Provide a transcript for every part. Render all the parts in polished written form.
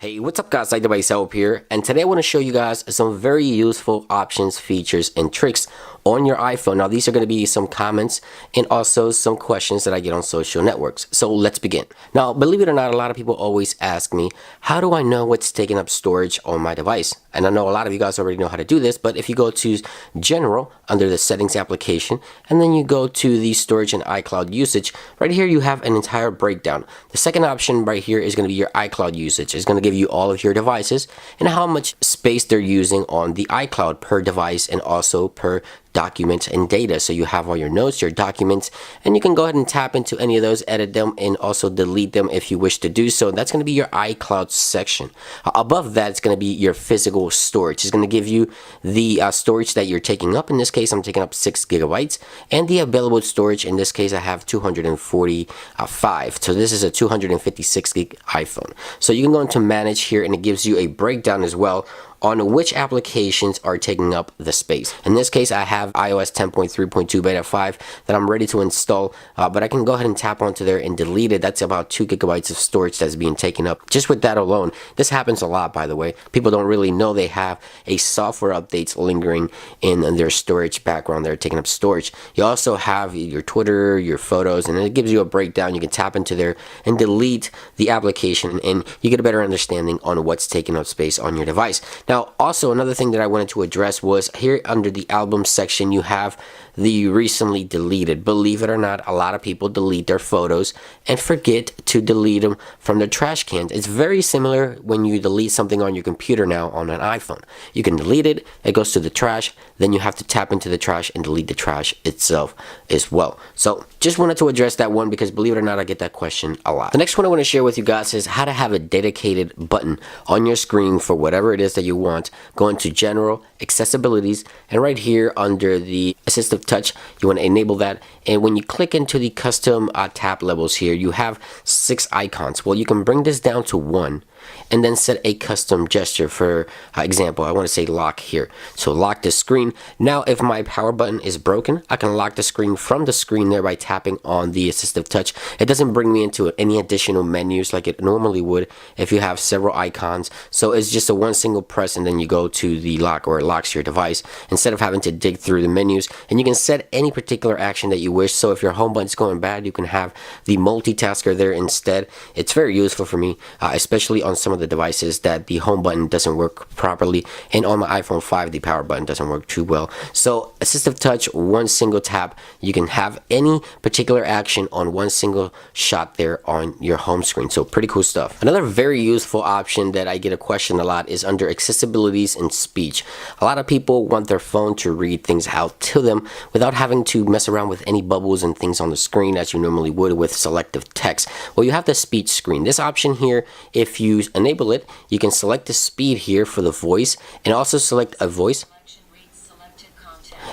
Hey, what's up guys, like the myself here, and today I want to show you guys some very useful options, features, and tricks on your iPhone. Now these are going to be some comments and also some questions that I get on social networks. So let's begin. Now believe it or not, a lot of people always ask me, how do I know what's taking up storage on my device? And I know a lot of you guys already know how to do this, but if you go to General under the Settings application, and then you go to the Storage and iCloud usage, right here you have an entire breakdown. The second option right here is going to be your iCloud usage. It's going to give you all of your devices and how much space they're using on the iCloud per device and also per documents and data. So you have all your notes, your documents, and you can go ahead and tap into any of those, edit them, and also delete them if you wish to do so. That's going to be your iCloud section. Above that, it's going to be your physical storage. It's going to give you the storage that you're taking up. In this case, I'm taking up 6 gigabytes, and the available storage. In this case, I have 245. So this is a 256 gig iPhone. So you can go into manage here, and it gives you a breakdown as well on which applications are taking up the space. In this case, I have iOS 10.3.2 beta 5 that I'm ready to install, but I can go ahead and tap onto there and delete it. That's about 2 gigabytes of storage that's being taken up just with that alone. This happens a lot, by the way. People don't really know they have a software updates lingering in their storage background. They're taking up storage. You also have your Twitter, your photos, and it gives you a breakdown. You can tap into there and delete the application, and you get a better understanding on what's taking up space on your device. Now, also another thing that I wanted to address was here under the album section, you have the recently deleted. Believe it or not, a lot of people delete their photos and forget to delete them from their trash cans. It's very similar when you delete something on your computer now on an iPhone. You can delete it, it goes to the trash, then you have to tap into the trash and delete the trash itself as well. So just wanted to address that one because believe it or not, I get that question a lot. The next one I want to share with you guys is how to have a dedicated button on your screen for whatever it is that you want. Go into General, Accessibilities, and right here under the Assistive Touch, you want to enable that. And when you click into the custom tab levels here, you have 6 icons. Well, you can bring this down to 1 and then set a custom gesture. For example, I want to say lock here. So lock the screen. Now, if my power button is broken, I can lock the screen from the screen there by tapping on the assistive touch. It doesn't bring me into any additional menus like it normally would if you have several icons. So it's just a one single press and then you go to the lock, or it locks your device instead of having to dig through the menus. And you can set any particular action that you wish. So if your home button's going bad, you can have the multitasker there instead. It's very useful for me, especially on some of the devices that the home button doesn't work properly, and on my iPhone 5 the power button doesn't work too well. So assistive touch, one single tap, you can have any particular action on one single shot there on your home screen. So pretty cool stuff. Another very useful option that I get a question a lot is under accessibilities and speech. A lot of people want their phone to read things out to them without having to mess around with any bubbles and things on the screen as you normally would with selective text. Well, you have the speech screen. This option here, if you enable it, you can select the speed here for the voice and also select a voice.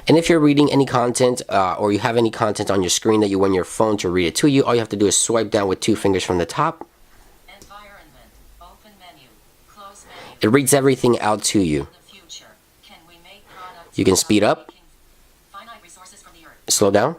And if you're reading any content or you have any content on your screen that you want your phone to read it to you, all you have to do is swipe down with 2 fingers from the top. Open menu, close menu. It reads everything out to you. You can speed up, slow down,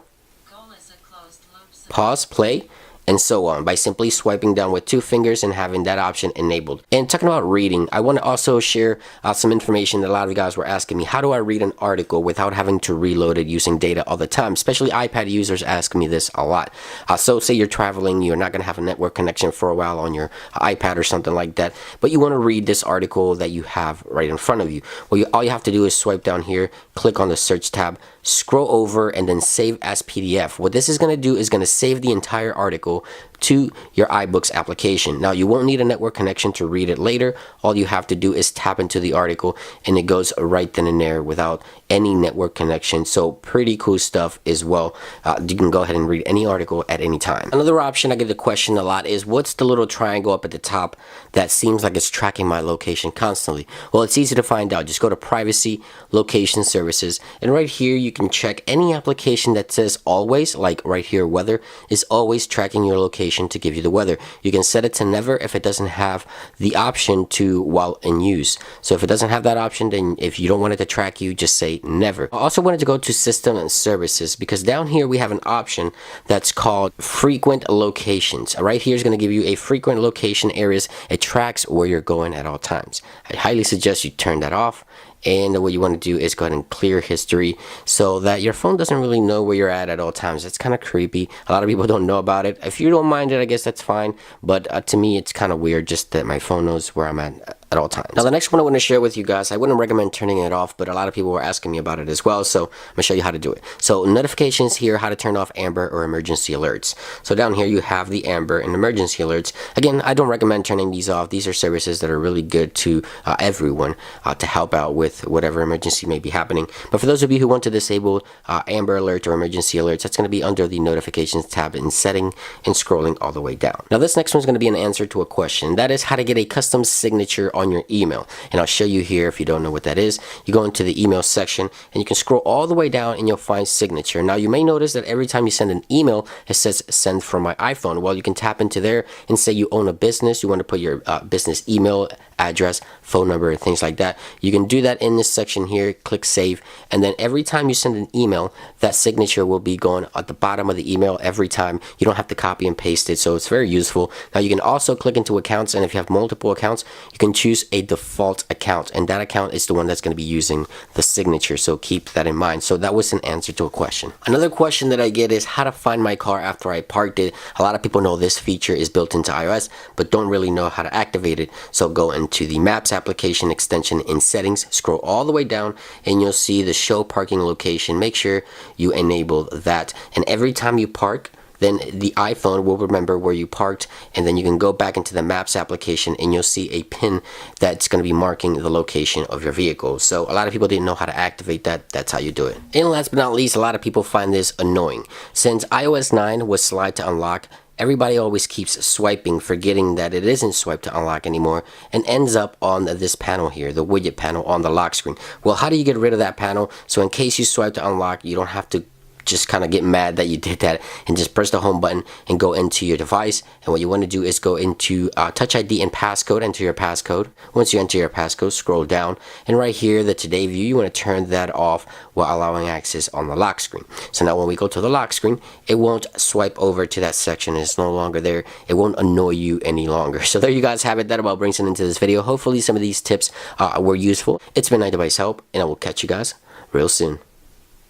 pause, play, and so on by simply swiping down with 2 fingers and having that option enabled. And talking about reading, I want to also share some information that a lot of you guys were asking me. How do I read an article without having to reload it using data all the time? Especially iPad users ask me this a lot. So say you're traveling, you're not going to have a network connection for a while on your iPad or something like that, but you want to read this article that you have right in front of you. Well, all you have to do is swipe down here, click on the search tab, scroll over, and then save as PDF. What this is going to do is going to save the entire article to your iBooks application. Now, you won't need a network connection to read it later. All you have to do is tap into the article and it goes right then and there without any network connection. So pretty cool stuff as well. You can go ahead and read any article at any time. Another option I get the question a lot is, what's the little triangle up at the top that seems like it's tracking my location constantly? Well, it's easy to find out. Just go to Privacy, Location Services, and right here you can check any application that says always, like right here, weather is always tracking your location location to give you the weather. You can set it to never if it doesn't have the option to while in use. So if it doesn't have that option, then if you don't want it to track you, just say never. I also wanted to go to system and services, because down here we have an option that's called frequent locations. Right here is going to give you a frequent location areas. It tracks where you're going at all times. I highly suggest you turn that off. And what you want to do is go ahead and clear history so that your phone doesn't really know where you're at all times. It's kind of creepy. A lot of people don't know about it. If you don't mind it, I guess that's fine. But to me, it's kind of weird just that my phone knows where I'm at all times. Now, the next one I want to share with you guys, I wouldn't recommend turning it off, but a lot of people were asking me about it as well. So I'm going to show you how to do it. So notifications here, how to turn off Amber or emergency alerts. So down here, you have the Amber and emergency alerts. Again, I don't recommend turning these off. These are services that are really good to everyone to help out with whatever emergency may be happening. But for those of you who want to disable Amber Alert or emergency alerts, that's going to be under the notifications tab in setting and scrolling all the way down. Now this next one is going to be an answer to a question. That is how to get a custom signature on your email. And I'll show you here if you don't know what that is. You go into the email section and you can scroll all the way down and you'll find signature. Now you may notice that every time you send an email, it says send from my iPhone. Well, you can tap into there and say you own a business. You want to put your business email address, phone number, things like that. You can do that in this section here. Click save, and then every time you send an email, that signature will be going at the bottom of the email every time. You don't have to copy and paste it, so it's very useful. Now you can also click into accounts, and if you have multiple accounts, you can choose a default account, and that account is the one that's going to be using the signature, so keep that in mind. So that was an answer to a question. Another question that I get is how to find my car after I parked it. A lot of people know this feature is built into iOS, but don't really know how to activate it. So go into the Maps application extension in settings, scroll all the way down, and you'll see the show parking location. Make sure you enable that, and every time you park, then the iPhone will remember where you parked, and then you can go back into the Maps application and you'll see a pin that's going to be marking the location of your vehicle. So a lot of people didn't know how to activate that. That's how you do it. And last but not least, a lot of people find this annoying. Since iOS 9 was slide to unlock, everybody always keeps swiping, forgetting that it isn't swipe to unlock anymore, and ends up on this panel here, the widget panel on the lock screen. Well, how do you get rid of that panel? So in case you swipe to unlock, you don't have to just kind of get mad that you did that, and just press the home button and go into your device. And what you want to do is go into Touch ID and passcode, enter your passcode. Once you enter your passcode, scroll down, and right here, the today view, you want to turn that off while allowing access on the lock screen. So now when we go to the lock screen, it won't swipe over to that section. It's no longer there. It won't annoy you any longer. So there you guys have it. That about brings it into this video. Hopefully some of these tips were useful. It's been iDevice Help, and I will catch you guys real soon.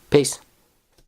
Peace.